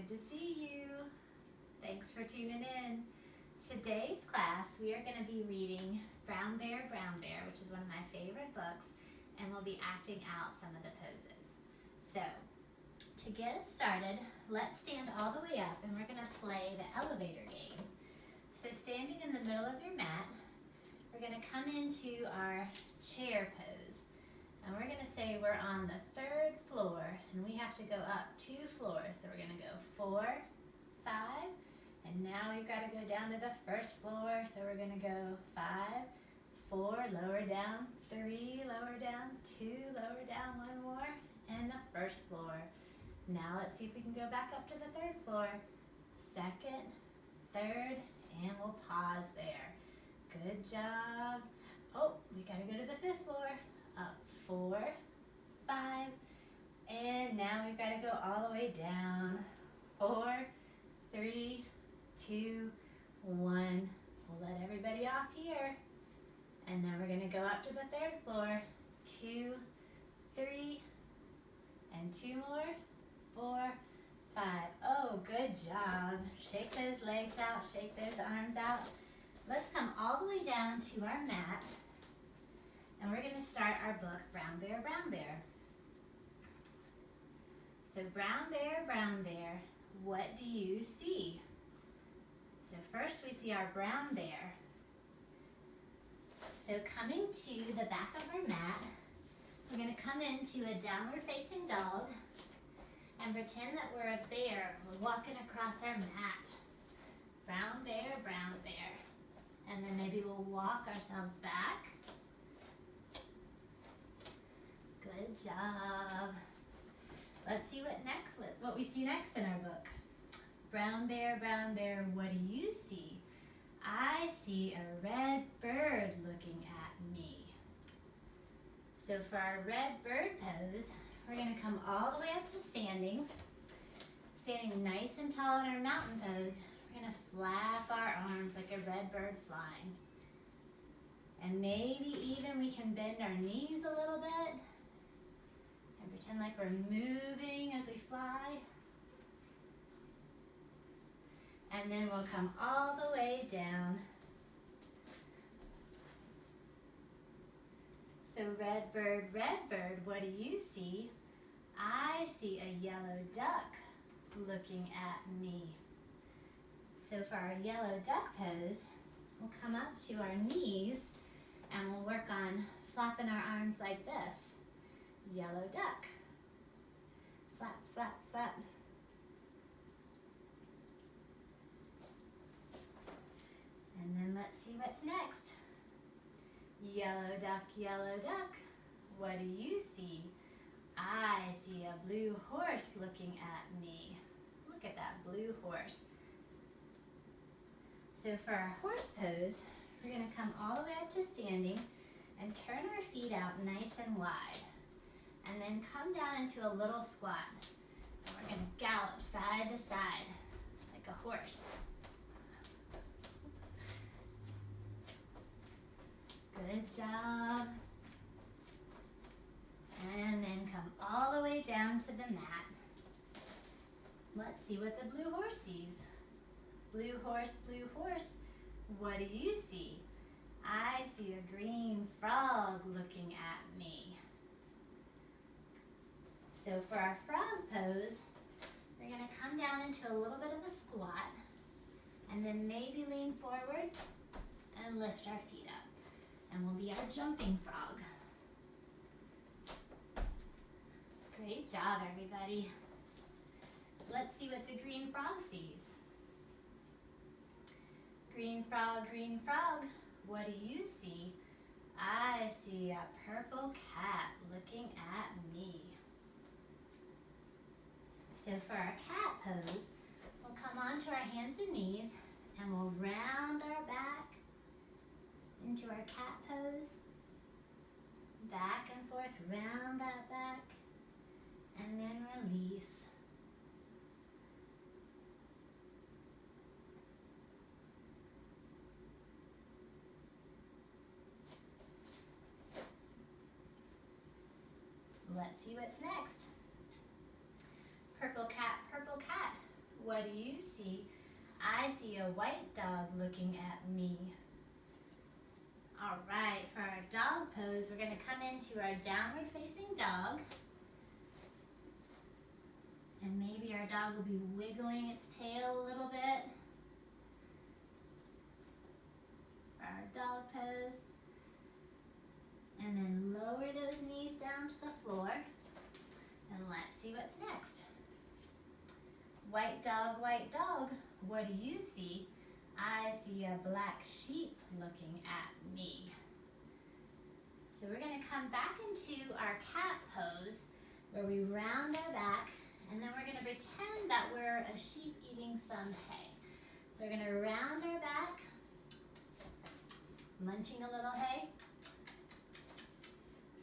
Good to see you. Thanks for tuning in. Today's class, we are going to be reading Brown Bear, which is one of my favorite books, and we'll be acting out some of the poses. So, to get us started, let's stand all the way up and we're going to play the elevator game. So, standing in the middle of your mat, we're going to come into our chair pose. And we're going to say we're on the 3rd floor and we have to go up 2 floors. So we're going to go 4, 5, and now we've got to go down to the 1st floor. So we're going to go 5, 4, lower down, 3, lower down, 2, lower down, 1 more, and the 1st floor. Now let's see if we can go back up to the 3rd floor. 2nd, 3rd, and we'll pause there. Good job. Oh, we got to go to the 5th floor. Up 4, 5, and now we've got to go all the way down. 4, 3, 2, 1. We'll let everybody off here. And then we're going to go up to the 3rd floor. 2, 3, and 2 more. 4, 5. Oh, good job. Shake those legs out, shake those arms out. Let's come all the way down to our mat. And we're going to start our book, Brown Bear, So Brown Bear, what do you see? So first we see our brown bear. So coming to the back of our mat, we're going to come into a downward facing dog and pretend that we're a bear. We're walking across our mat. Brown bear. And then maybe we'll walk ourselves back. Good job. Let's see what we see next in our book. Brown bear, what do you see? I see a red bird looking at me. So for our red bird pose, we're going to come all the way up to standing nice and tall in our mountain pose. We're going to flap our arms like a red bird flying. And maybe even we can bend our knees a little bit. And pretend like we're moving as we fly. And then we'll come all the way down. So red bird, what do you see? I see a yellow duck looking at me. So for our yellow duck pose, we'll come up to our knees and we'll work on flapping our arms like this. Yellow duck. Flap, flap, flap. And then let's see what's next. Yellow duck, what do you see? I see a blue horse looking at me. Look at that blue horse. So for our horse pose, we're going to come all the way up to standing and turn our feet out nice and wide. And then come down into a little squat. And we're going to gallop side to side like a horse. Good job. And then come all the way down to the mat. Let's see what the blue horse sees. Blue horse, what do you see? I see a green frog looking at me. So for our frog pose, we're going to come down into a little bit of a squat and then maybe lean forward and lift our feet up. And we'll be our jumping frog. Great job, everybody. Let's see what the green frog sees. Green frog, what do you see? I see a purple cat looking at me. So for our cat pose, we'll come onto our hands and knees and we'll round our back into our cat pose. Back and forth, round that back, and then release. Let's see what's next. Purple cat, What do you see? I see a white dog looking at me. All right, for our dog pose, we're going to come into our downward facing dog. And maybe our dog will be wiggling its tail a little bit. For our dog pose. And then lower those knees down to the floor. And let's see what's next. White dog, what do you see? I see a black sheep looking at me. So we're going to come back into our cat pose where we round our back, and then we're going to pretend that we're a sheep eating some hay. So we're going to round our back, munching a little hay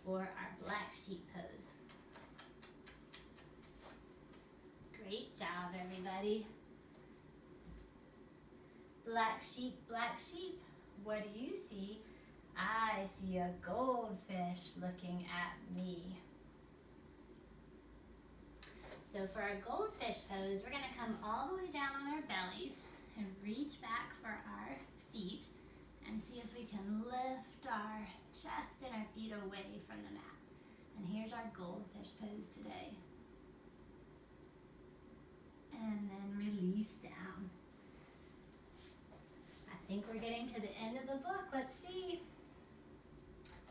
for our black sheep pose. Great job, everybody. Black sheep, what do you see? I see a goldfish looking at me. So for our goldfish pose, we're going to come all the way down on our bellies and reach back for our feet and see if we can lift our chest and our feet away from the mat. And here's our goldfish pose today. And then release down. I think we're getting to the end of the book. Let's see.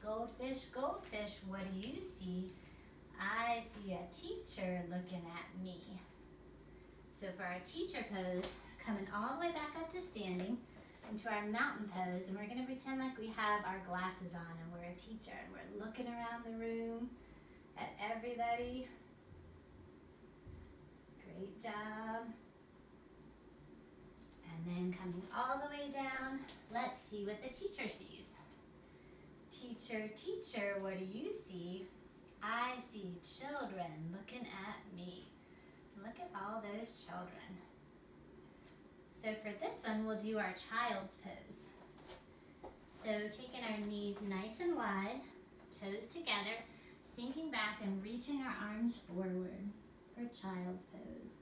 Goldfish, what do you see? I see a teacher looking at me. So for our teacher pose, coming all the way back up to standing into our mountain pose, and we're going to pretend like we have our glasses on and we're a teacher and we're looking around the room at everybody. Great job. And then coming all the way down, let's see what the teacher sees. Teacher, what do you see? I see children looking at me. Look at all those children. So for this one, we'll do our child's pose. So taking our knees nice and wide, toes together, sinking back and reaching our arms forward for child's pose.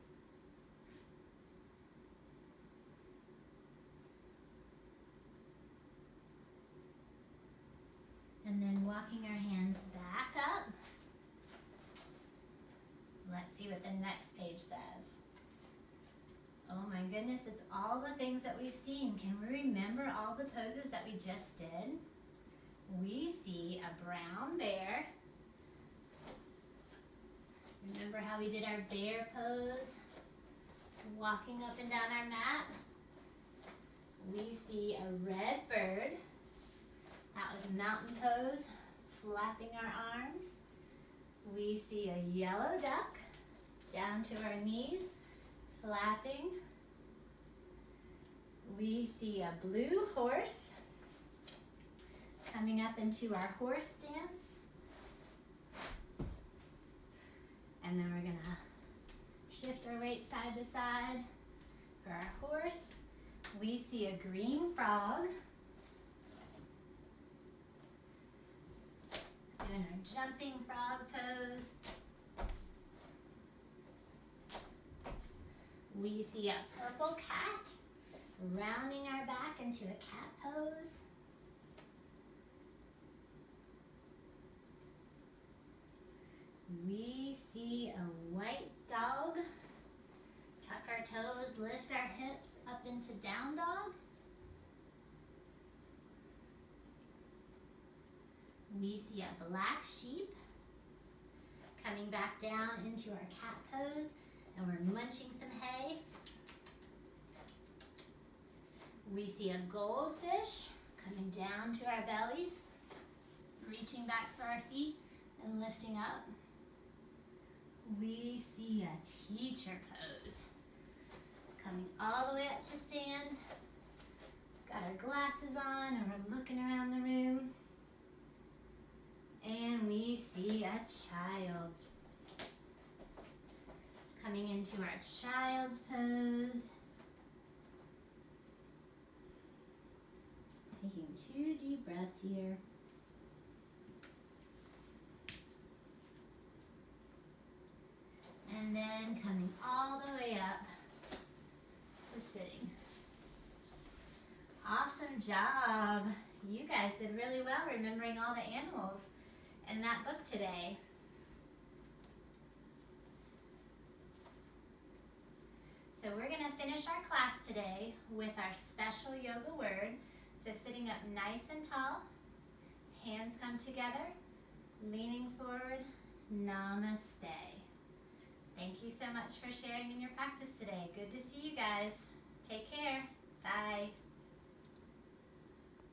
And then walking our hands back up. Let's see what the next page says. Oh my goodness, it's all the things that we've seen. Can we remember all the poses that we just did? We see a brown bear. Remember how we did our bear pose? Walking up and down our mat. We see a red bird. That was mountain pose, flapping our arms. We see a yellow duck down to our knees, flapping. We see a blue horse coming up into our horse stance. And then we're gonna shift our weight side to side. For our horse, we see a green frog. Doing our jumping frog pose. We see a purple cat rounding our back into a cat pose. We see a white dog. Tuck our toes, lift our hips up into down dog. We see a black sheep coming back down into our cat pose, and we're munching some hay. We see a goldfish coming down to our bellies, reaching back for our feet and lifting up. We see a teacher pose, coming all the way up to stand. Got our glasses on and we're looking around the room. And we see a child's. Coming into our child's pose. Taking 2 deep breaths here. And then coming all the way up Good job. You guys did really well remembering all the animals in that book today. So we're going to finish our class today with our special yoga word. So sitting up nice and tall, hands come together, leaning forward, namaste. Thank you so much for sharing in your practice today. Good to see you guys. Take care. Bye.